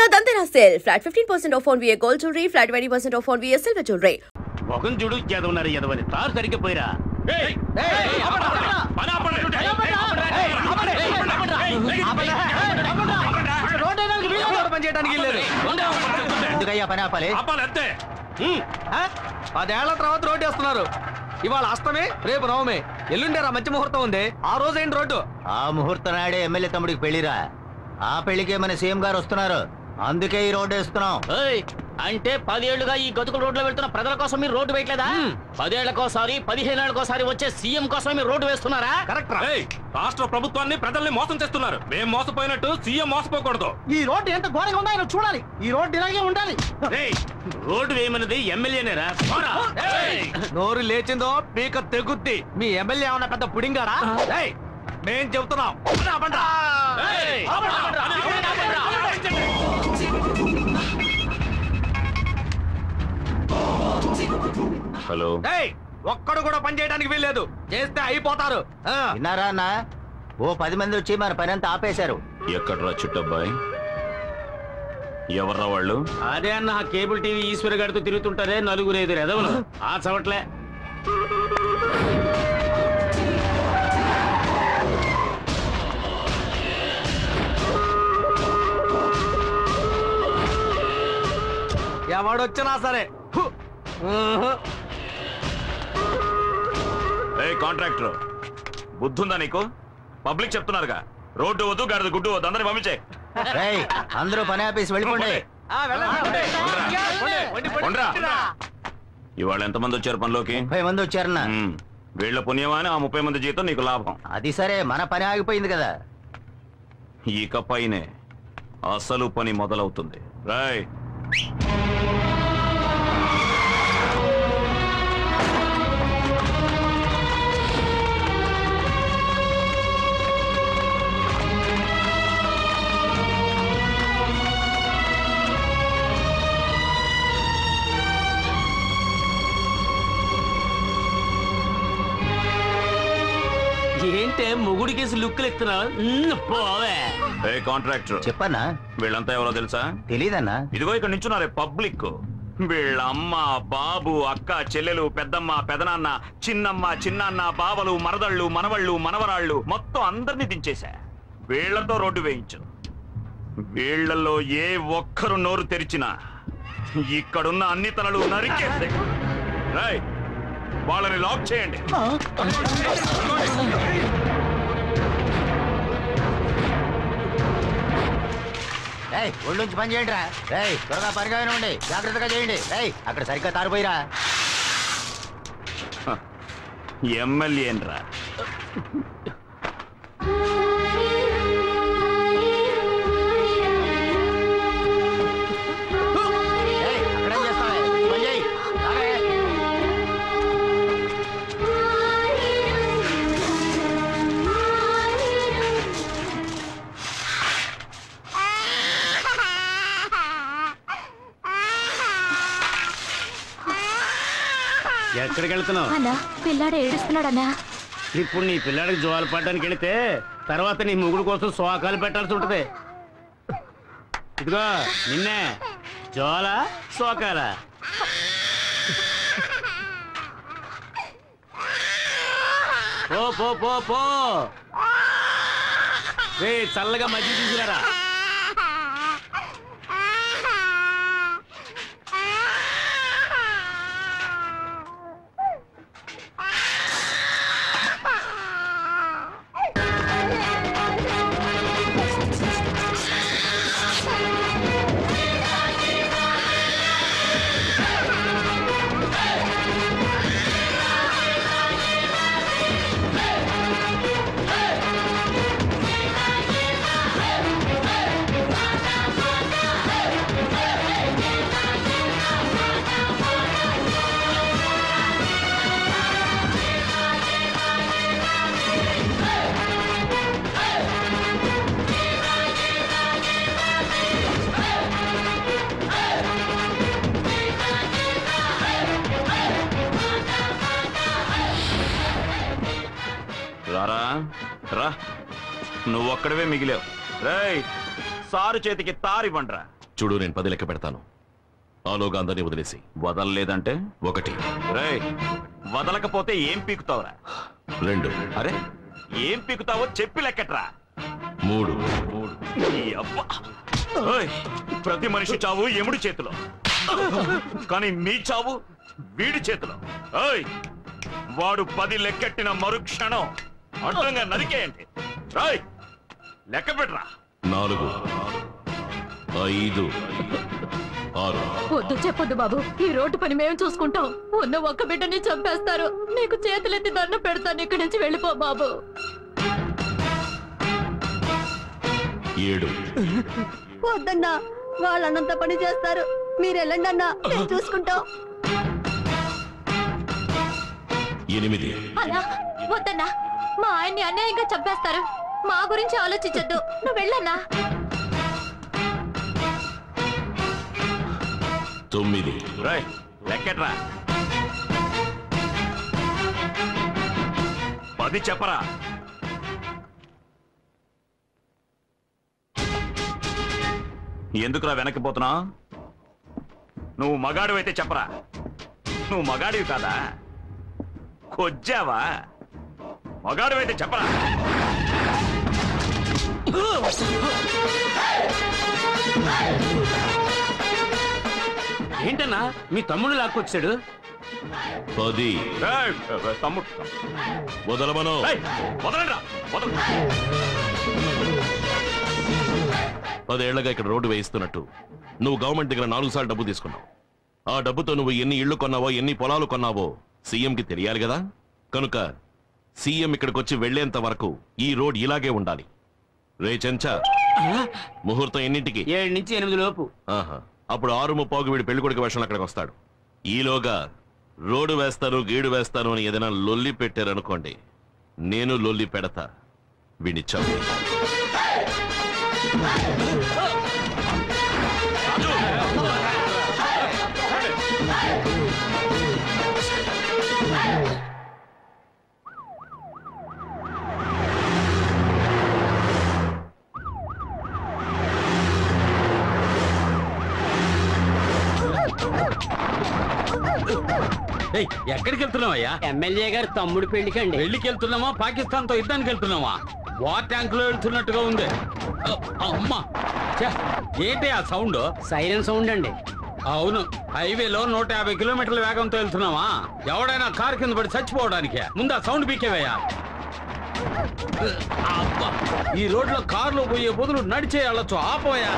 Dantena sale. Flat 15% off on VA gold jewelry, flat 20% off on VA silver jewelry. మొగం చూడు ఎదవన్నారు ఎదవని తారు సరిగ్గా పోయిరా ఎందుకయ్యా పని ఆపాలి? 10 ఏళ్ల తర్వాత రోడ్డు వేస్తున్నారు. ఇవాళ అష్టమి, రేపు నవమి, ఎల్లుండేరా మంచి ముహూర్తం ఉంది. ఆ రోజు ఏంటి రోడ్డు? ఆ ముహూర్తం నాడే ఎమ్మెల్యే తమ్ముడికి పెళ్లిరా. ఆ పెళ్లికే మన సీఎం గారు వస్తున్నారు, అందుకే ఈ రోడ్డు వేస్తున్నాం. అంటే 10 ఏళ్లుగా ఈ గతుకుల రోడ్లో వెళ్తున్న ప్రజల కోసం మీరు రోడ్డు వేయట్లేదా? 10 ఏళ్లకోసారి 15 ఏళ్లకోసారి వచ్చే సీఎం కోసం మీరు రోడ్డు వేస్తున్నారా? కరెక్ట్. రాష్ట్ర ప్రభుత్వాన్ని ప్రజల్ని మోసం చేస్తున్నారు. మేము మోసపోయినట్టు సీఎం మోసపోకూడదు. ఈ రోడ్డు ఎంత ఘోరంగా ఉందో ఆయన చూడాలి. ఈ రోడ్డు ఇలాగే ఉండాలి. రోడ్డు వేయమన్నది ఎమ్మెల్యేనేరా? నోరు లేచిందో పీక తెగుద్ది. మీ ఎమ్మెల్యే ఏమన్నా పెద్ద పుడింగారా? మేం చెబుతున్నాం. హలో, ఒక్కడు కూడా పని చేయడానికి వీల్లేదు. చేస్తే అయిపోతారు. విన్నారా అన్న? ఓ 10 మంది వచ్చి మన పని అంతా ఆపేశారు. ఎక్కడ్రా చుట్టబ్బాయి? ఎవర్రా వాళ్ళు? అదే అన్న కేబుల్ టీవీ ఈశ్వర్ గారితో తిరుగుతుంటారే నలుగురు ఎదురు ఎదవలు. ఆ చవట్లే ఎవడొచ్చినా సరే. కాంట్రాక్టర్ బుద్ధుందా నీకు? పబ్లిక్ చెప్తున్నారుగా, రోడ్డు వద్దు, గడదు గుడ్డు వద్దు, అందరిని పంపించే. అందరూ పని ఆపేసి వెళ్ళిపోండి. ఇవాళ ఎంతమంది వచ్చారు పనిలోకి? 30 మంది వచ్చారన్నా. వీళ్ల పుణ్యమా అని ఆ 30 మంది జీతం నీకు లాభం. అది సరే, మన పని ఆగిపోయింది కదా. ఇక పైనే అసలు పని మొదలవుతుంది. రాయ్ ఏంటే మొగుడి కేసు లుక్కులు ఎత్తున్నావు? పోవే. కాంట్రాక్టర్ చెప్పన్నా? వీళ్ళంతా ఎవరో తెలుసా? తెలీదన్నా. ఇదిగో ఇక్కడ నించున్నారే పబ్లిక్. వీళ్ళ అమ్మ, బాబు, అక్క, చెల్లెలు, పెద్దమ్మ, పెదనాన్న, చిన్నమ్మ, చిన్నాన్న, బావలు, మరదళ్ళు, మనవళ్ళు, మనవరాళ్ళు మొత్తం అందరినీ దించేశా. వీళ్లతో రోడ్డు వేయించు. వీళ్లలో ఏ ఒక్కరు నోరు తెరిచినా ఇక్కడున్న అన్ని తలలు నరికేస్తే వాళ్ళని లాక్ చేయండి. ఒళ్ళుంచి పని చేయండి రా. త్వరగా పనిగా ఉండి జాగ్రత్తగా చేయండి. అక్కడ సరిగ్గా తారిపోయిరా. ఎమ్మెల్యేనరా? ఎక్కడికి వెళ్తున్నావు? అన్నా, పిల్లాడు ఏడుస్తున్నాడన్నా. ఇప్పుడు నీ పిల్లాడికి జోలు పడడానికి వెళితే తర్వాత నీ ముగుడు కోసం శోకాలు పెట్టాల్సి ఉంటది. ఇదిగో నిన్నే జోల శోకాల. పో పో పో పో. చల్లగా మజ్జిగ తీసుకురారా. నువ్వొక్కడవే మిగిలావు. రేయ్, సారు చేతికి తారివ్వండ్రా. చూడు, నేను 10 లెక్క పెడతాను. ఆలోగా అందరినీ వదిలేసి. వదలలేదంటే 1. రేయ్, వదలకపోతే ఏం పీకుతావురా? 2. అరే, ఏం పీకుతావో చెప్పి లెక్కట్రా. 3. ఈ అబ్బా! ఓయ్, ప్రతి మనిషి చావు ఎముడి చేతిలో, కానీ మీ చావు వీడి చేతిలో. ఓయ్, వాడు 10 లెక్కెట్టిన మరుక్షణం అడ్డంగా నరికేయండి. రాయ్, లెక్క పెట్టరా. 4, 5, 6. వద్దు, చెప్పొద్దు బాబు. ఈ రోడ్డు పని మేము చూసుకుంటాం. ఉన్న ఒక్క బిడ్డని చంపేస్తారు. నీకు చేతులెత్తి దండం పెడతాను. ఇక్కడి నుంచి వెళ్ళిపో బాబు. 7. వద్దన్నా, వాళ్ళన్నంత పని చేస్తారు. మీరు వెళ్ళండి అన్నా, మేము చూసుకుంటాం. 8. అలా వద్దన్నా, మా ఆయన్ని అన్యాయంగా చంపేస్తారు. మా గురించి ఆలోచించొద్దు. నువ్వు వెళ్ళన్నా. 9. రాయ్, లెక్కట్రా. 10 చెప్పరా. ఎందుకురా వెనక్కిపోతున్నా? నువ్వు మగాడివైతే చెప్పరా. నువ్వు మగాడివి కాదా? కొజ్జావా? మగాడివైతే చెప్పరా. ఏంటన్నా మీ తమ్ముడు లాక్కొచ్చాడు? 10. ఏయ్, తమ్ముడు వదలమను. వదలండిరా, వదలు. 10 ఏళ్లగా ఇక్కడ రోడ్డు వేయిస్తున్నట్టు నువ్వు గవర్నమెంట్ దగ్గర 4 సార్లు డబ్బు తీసుకున్నావు. ఆ డబ్బుతో నువ్వు ఎన్ని ఇళ్లు కొన్నావో, ఎన్ని పొలాలు కొన్నావో సీఎంకి తెలియాలి కదా. కనుక సీఎం ఇక్కడికి వచ్చి వెళ్లేంత వరకు ఈ రోడ్ ఇలాగే ఉండాలి. రే చెంచా, ముహూర్తం ఎన్నింటికి? 7 నుంచి 8 లోపు. ఆహా, అప్పుడు 6:30కి వీడు పెళ్లికొడుకు వేషంలో అక్కడికి వస్తాడు. ఈలోగా రోడ్డు వేస్తాను, గీడు వేస్తాను అని ఏదైనా లొల్లి పెట్టారనుకోండి, నేను లొల్లి పెడతా. వీడిచ్చావు. ఎక్కడికి వెళ్తున్నావయ్యా? ఎమ్మెల్యే గారు తమ్ముడు పెళ్లికండి. పెళ్లికి వెళ్తున్నామా, పాకిస్తాన్ తో యుద్ధానికి వెళ్తున్నావా? వార్ ట్యాంక్ లో వెళ్తున్నట్టుగా ఉంది. అమ్మా, ఏంటి ఆ సౌండ్? సైరన్ సౌండ్ అండి. అవును, హైవేలో 150 కిలోమీటర్ల వేగంతో వెళ్తున్నావా? ఎవడైనా కారు కింద పడి చచ్చిపోవడానికే. ముందు ఆ సౌండ్ పీకేవయ్యా. ఈ రోడ్లో కార్లు పోయే బదులు నడిచే వెళ్ళొచ్చు. ఆపోయా.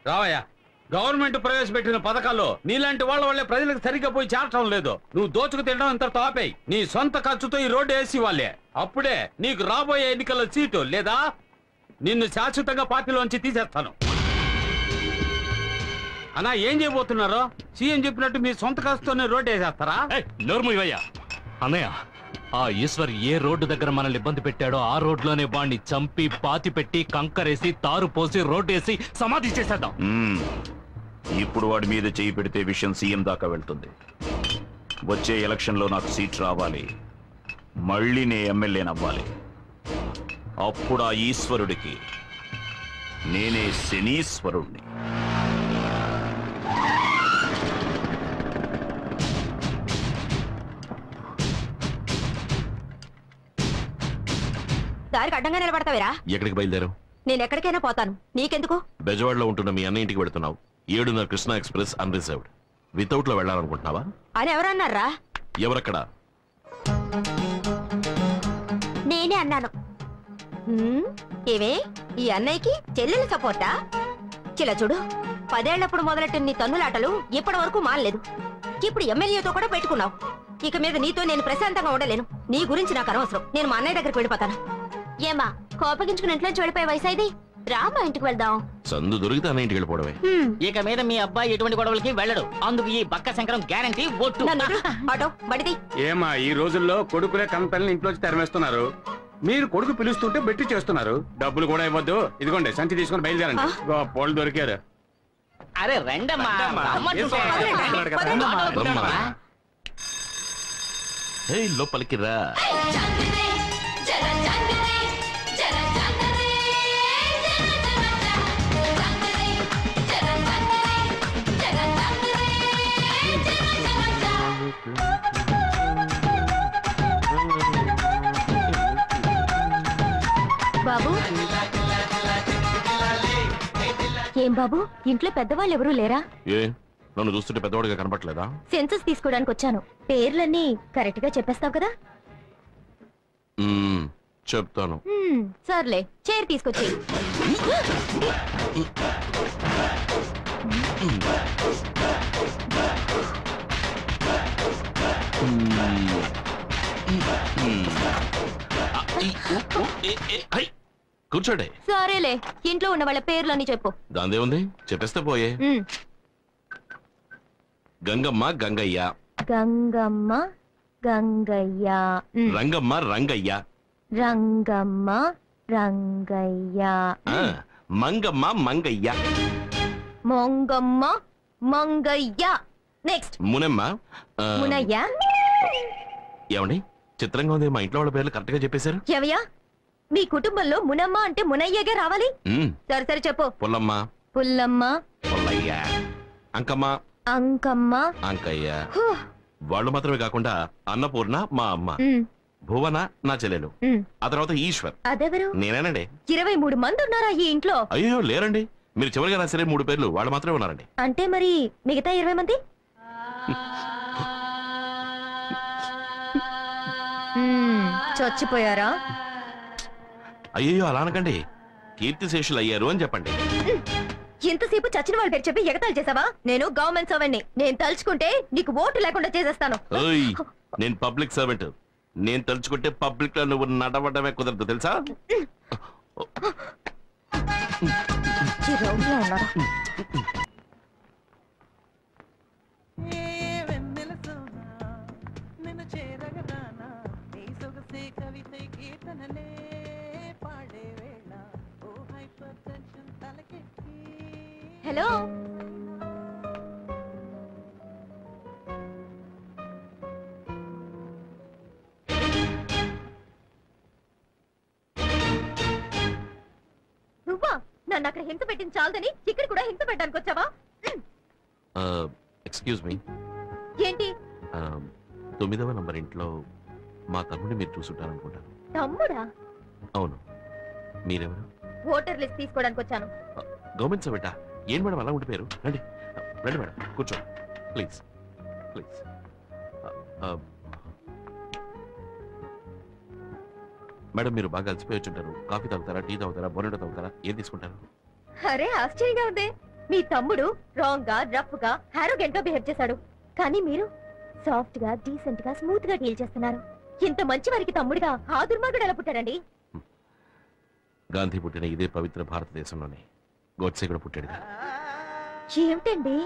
రావయ్యా. గవర్నమెంట్ ప్రవేశపెట్టిన పథకాల్లో నీలాంటి వాళ్ళ వల్లే ప్రజలకు సరిగ్గా పోయి చేరటం లేదు. నువ్వు దోచుకు తినడం ఇంత తాపేయి. నీ సొంత ఖర్చుతో ఈ రోడ్డు వేసి వాళ్ళే. అప్పుడే నీకు రాబోయే ఎన్నికల్లో సీటు లేదా నిన్ను శాశ్వతంగా పార్టీలోంచి తీసేస్తాను. అన్నా, ఏం చేయబోతున్నారో? సీఎం చెప్పినట్టు మీ సొంత ఖర్చుతోనే రోడ్డు వేసేస్తారా? నోర్మయ్యా. అన్నయ్య, ఆ ఈశ్వర్ ఏ రోడ్డు దగ్గర మనల్ని ఇబ్బంది పెట్టాడో ఆ రోడ్లోనే వాడిని చంపి పాతి పెట్టి కంకరేసి తారు పోసి రోడ్డు వేసి సమాధి చేసేద్దాం. ఇప్పుడు వాడి మీద చేయి పెడితే విషయం సీఎం దాకా వెళ్తుంది. వచ్చే ఎలక్షన్లో నాకు సీట్ రావాలి, మళ్ళీ నే ఎమ్మెల్యేనవ్వాలి. అప్పుడు ఆ ఈశ్వరుడికి నేనే శనీశ్వరుణ్ణి. దారికి అడ్డంగా నిలబడతావేరా? ఎక్కడికి బయలుదేరావు? నేను ఎక్కడికైనా పోతాను, నీకెందుకు? బెజవాడలో ఉంటున్న మీ అన్న ఇంటికి వెళుతున్నావు. 7:30 కృష్ణా ఎక్స్ప్రెస్ అన్రిజర్వ్డ్. వితౌట్ లో వెళ్ళాలనుకుంటున్నావా? అని ఎవరన్నారా? ఎవరక్కడ? నేనే అన్నాను. ఏవే, ఈ అన్నయ్యకి చెల్లెలు సపోర్టా? చిల చూడు, 10 ఏళ్లప్పుడు మొదలెట్టిన నీ తన్నులాటలు ఇప్పటి వరకు మానలేదు. ఇప్పుడు ఎమ్మెల్యేతో కూడా పెట్టుకున్నావు. ఇక మీద నీతో నేను ప్రశాంతంగా ఉండలేను. నీ గురించి నాకు అనవసరం. నేను మా అన్నయ్య దగ్గరికి వెళ్ళిపోతాను. ఏమా కోపగించుకుని ఇంట్లో వెళ్ళిపోయే వయసు ఇది రామా ఇంటికి వెళ్దాం. సందు దొరికితే అన్న ఇంటికి వెళ్ళిపోవడమే. ఇక మీద మీ అబ్బాయి ఎటువంటి గొడవలకి వెళ్ళడు. అందుకు ఈ బక్క శంకరం గ్యారంటీ ఒట్టు. ఆటో బడిది. ఏమా ఈ రోజుల్లో కొడుకులే కంపెనీలు ఇంట్లోంచి తరిమేస్తున్నారు. మీరు కొడుకు పిలుస్తుంటే బెట్టి చేస్తున్నారు. డబ్బులు కూడా ఇవ్వద్దు. ఇదిగోండి సంచి తీసుకొని బయలుదేరండి. పోలు దొరికారు. అరే రండమ్మా. లోపలికి రా. బాబు ఏం బాబు ఇంట్లో పెద్దవాళ్ళు ఎవరూ లేరా? ఏ నన్ను చూస్తుంటే పెద్దవాడిగా కనపట్లేదా? సెన్సస్ తీసుకోవడానికి వచ్చాను. పేర్లన్నీ కరెక్ట్ గా చెప్పేస్తావు కదా? చెప్తాను. సర్లే చైర్ తీసుకొచ్చి. కూర్చోండి. సరేలే ఇంట్లో ఉన్న వాళ్ళ పేర్లన్నీ చెప్పు. దాందే ఉంది చెప్పేస్తే పోయే. గంగమ్మ గంగయ్య. గంగమ్మ గంగయ్య. రంగమ్మ రంగయ్య. రంగమ్మ రంగయ్య. మంగమ్మ మంగయ్య. మొంగమ్మ మంగయ్య. నెక్స్ట్ మునమ్మ. మునయ్య. ఏమండి చిత్రంగా ఉంది. మా ఇంట్లో వాళ్ళ పేర్లు కరెక్ట్ గా చెప్పేశారు. ఎవయ్యా మీ కుటుంబంలో మునమ్మ అంటే మునయ్యగా రావాలి. సరే సరే చెప్పు. పుల్లమ్మ. పుల్లమ్మ. పుల్లయ్య. అంకమ్మ. అంకమ్మ. అంకయ్య. వాళ్ళు మాత్రమే కాకుండా అన్నపూర్ణ మా అమ్మ. భువన నా చెల్లెలు. ఆ తర్వాత ఈశ్వర్. అదెవరు? నేనేనండి. 23 మంది ఉన్నారా ఈ ఇంట్లో? అయ్యో లేరండి. మీరు చివరిగా రాసే 3 పేర్లు వాళ్ళు మాత్రమే ఉన్నారండి. అంటే మరి మిగతా 20 మంది? చచ్చిపోయారా? అయ్యో అలా అనకండి. కీర్తిశేషులు అయ్యారు అని చెప్పండి. ఇంతసేపు చచ్చిన వాళ్ళ పేరు చెప్పి ఎగతాళి చేసావా? నేను గవర్నమెంట్ సర్వెంట్ని. నేను తలుచుకుంటే నీకు ఓటు లేకుండా చేసేస్తాను. నేను పబ్లిక్ సర్వెంట్. నేను తలుచుకుంటే పబ్లిక్ లో నువ్వు నడవడమే కుదరదు తెలుసా? హలో నువ్వా? నన్ను అక్కడ హింస పెట్టింది చాలదని ఇక్కడ కూడా హింస పెట్టడానికి వచ్చావా? Excuse me. ఏంటి? 9వ నంబర్ ఇంట్లో మా తమ్ముడిని మీరు చూసుంటారనుకుంటాను. తమ్ముడా? అవును. మీరెవరు? ఓటర్ లిస్ట్ తీసుకోవడానికి వచ్చాను. గవర్నమెంట్ సర్వెంటా? ఏం మేడం అలా ఉండిపోయారు? రండి రండి మేడం కూర్చో ప్లీజ్ ప్లీజ్. మేడం మీరు బాగా అలసిపోయి వచ్చుంటారు. కాఫీ తాగుతారా, టీ తాగుతారా, బొనెటో తాగుతారా? ఏం తీసుకుంటారు? అరే ఆశ్చర్యంగా ఉంది. మీ తమ్ముడు రాంగ్ గా రఫ్ గా హారోగెంట్ గా బిహేవ్ చేశాడు. కానీ మీరు సాఫ్ట్ గా డీసెంట్ గా స్మూత్ గా డీల్ చేస్తున్నారు. ఇంత మంచి వారికి తమ్ముడిగా ఆ దుర్మార్గుడు ఎలా పుట్టాడండి? గాంధీ పుట్టిన ఇదే పవిత్ర భారతదేశంలోనే గోడ్సే కూడా పుట్టాడు. ఏమిటండి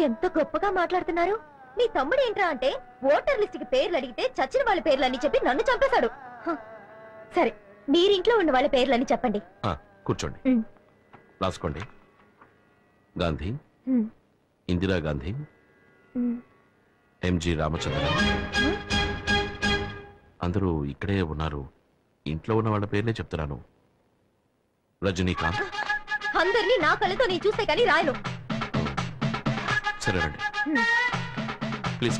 ఎంత గొప్పగా మాట్లాడుతున్నారు? మీ తమ్ముడు ఏంట్రా అంటే ఓటర్ లిస్ట్ కి పేర్లు అడిగితే చచ్చిన వాళ్ళ పేర్లని చెప్పి నన్ను చంపేశాడు. సరే మీరింట్లో ఉన్న వాళ్ళ పేర్లని చెప్పండి. కూర్చోండి రాసుకోండి. గాంధీ, ఇందిరా గాంధీ, ఎంజి రామచంద్ర. అందరూ ఇక్కడే ఉన్నారు. ఇంట్లో ఉన్న వాళ్ళ పేర్లే చెప్తున్నాను. రజనీకాంత్. అందరినీ నా కళ్ళతో నేను చూస్తే కానీ రాయను. సరే రండి ప్లీజ్.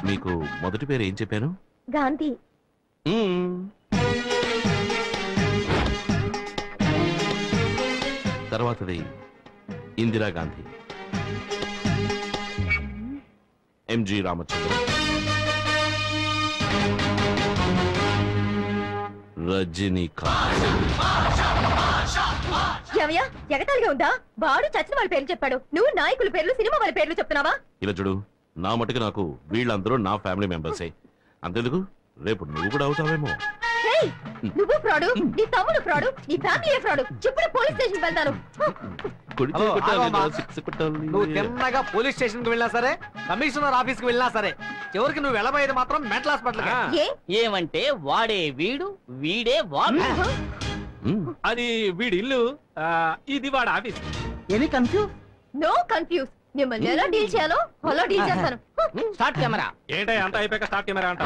మీకు మొదటి పేరు ఏం చెప్పాను? గాంధీ. తర్వాతది ఇందిరా గాంధీ, ఎంజి రామచంద్ర, రజనీకాంత్. ఏమయ్యా ఎగతాళిగా ఉందా? వాడు చచ్చిన వాళ్ళ పేర్లు చెప్పాడు, నువ్వు నాయకుల పేర్లు సినిమా వాళ్ళ పేర్లు చెప్తున్నావా? ఇలా చూడు, నా మటుకు నాకు వీళ్ళందరూ నా ఫ్యామిలీ మెంబర్సే. అంతెందుకు రేపు నువ్వు కూడా అవుతావేమో. హేయ్, నువ్వు ఫ్రాడు, నీ తమ్ముడు ఫ్రాడు, నీ ఫ్యామిలీ ఫ్రాడు. ఇప్పుడు పోలీస్ స్టేషన్ వెళ్తాను. కొడితే హలో, కొట్టాలి, ఆగమ్మా. సిక్స్ కొట్టాలి. నువ్వు తిన్నగా పోలీస్ స్టేషన్ కి వెళ్ళినా సరే, కమిషనర్ ఆఫీస్ కి వెళ్ళినా సరే, చివరికి నువ్వు వెళ్ళబోయేది మాత్రం మెంటల్ హాస్పిటల్. ఏ ఏమంటే వాడే వీడు, వీడే వాడు. అది వీడి ఇల్లు, ఇది వాడు office. Any confuse? No confuse. మిమ్మల్ని ఎలా డీల్ చేయాలో అలా డీల్ చేస్తాను. Start camera. ఏంటో అంత అయిపోయాక స్టార్ట్ కెమెరా అంట.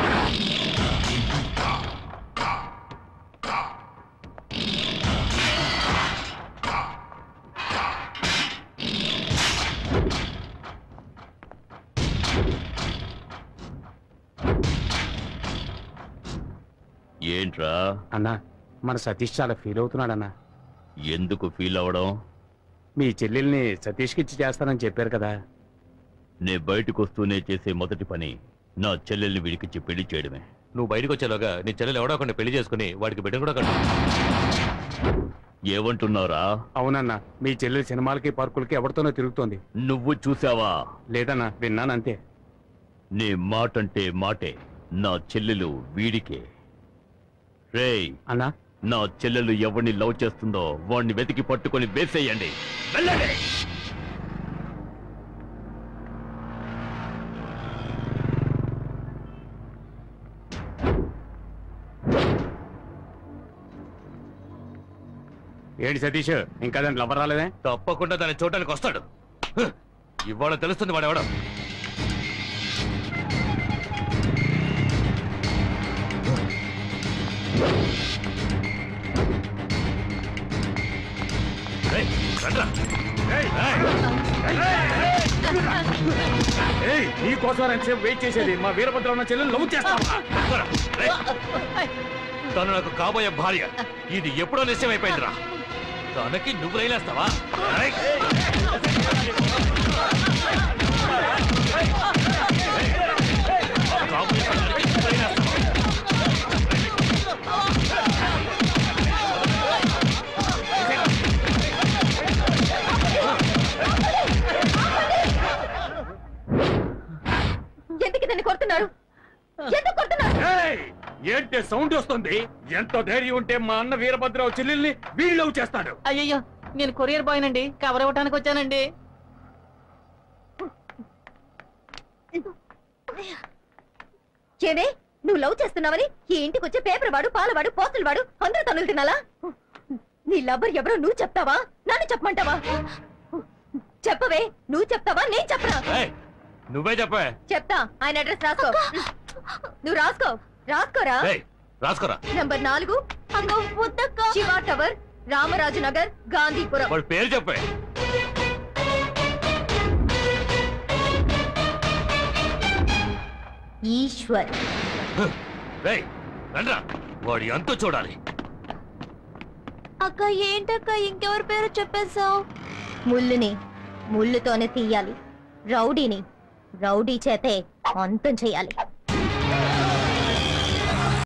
ఏంట్రా అన్నా, మన సతీష్ చాలా ఫీల్ అవుతున్నాడన్నా. ఎందుకు ఫీల్ అవడం? మీ చెల్లెల్ని సతీష్కి ఇచ్చి చేస్తానని చెప్పారు కదా. నే బయటకు వస్తూనే చేసే మొదటి పని నా చెల్లెల్ని వీడికిచ్చి పెళ్లి చేయడమే. నువ్వు బయటకు వచ్చేలోగా నీ చెల్లెలు ఎవడో ఒకరిని పెళ్లి చేసుకుని వాడికి బిడ్డ కూడా కట్టు. ఏమంటున్నారా? అవునన్నా, మీ చెల్లెలు సినిమాలకి పార్కులకి ఎవరితోనో తిరుగుతోంది. నువ్వు చూసావా? లేదన్నా, విన్నానంతే. నీ మాటంటే మాటే. నా చెల్లెలు వీడికే. రేయ్ అన్నా, నా చెల్లెలు ఎవరిని లవ్ చేస్తుందో వాడిని వెతికి పట్టుకొని వేసేయండి. వెళ్ళండి. ఏంటి సతీష్, ఇంకా దాని లవర్ రాలేదే? తప్పకుండా దాన్ని చూడటానికి వస్తాడు. ఇవాళ తెలుస్తుంది వాడు ఎవడో. నీకోసం ఎంతసేపు వెయిట్ చేసేది? మా వీరభద్ర ఉన్న చెల్లెలు లవ్ చేస్తావా? తను నాకు కాబోయే భార్య. ఇది ఎప్పుడో నిశ్చయం అయిపోయిందిరా. తనకి నువ్వు రైలేస్తావా? ఎందుకు దాన్ని కొడుతున్నారు? ఎందుకు కొడుతున్నారు? ఏంటి సౌండ్ వస్తుంది? ఎంతో ధైర్యం ఉంటే మా అన్న వీరభద్రరావు చెల్లెల్ని వీళ్ళు లవ్ చేస్తాడు. అయ్యయ్యో, నేను కొరియర్ బాయ్ నండి, కవర్ ఇవ్వడానికి వచ్చానండి. ఏమే, నువ్వు లవ్ చేస్తున్నావని ఈ ఇంటికి వచ్చే పేపర్ వాడు, పాలవాడు, పోస్టులు వాడు అందరూ తనులు తినాలా? నీ లవ్వర్ ఎవరో నువ్వు చెప్తావా, నన్ను చెప్పమంటావా? చెప్పవే, నువ్వు చెప్తావా, నేను చెప్పనా? నువ్వే చెప్పే. చెప్తా. ఆయన అడ్రస్ రాసుకో. నువ్వు రాసుకో. రాసుకోరా. రాసుకోరా. Number 4 Shiva tower, Ramaraju Nagar, Gandhipuram. వాడి పేరు చెప్పే. ఈశ్వర్. రండ్రా, వాడి అంతా చూడాలి. అక్క, ఏంటక్క ఇంకెవరి పేరు చెప్పేశావు? ముళ్ళుని ముళ్ళుతోనే తీయాలి, రౌడీని రౌడీ చేతే అంతం చేయాలి.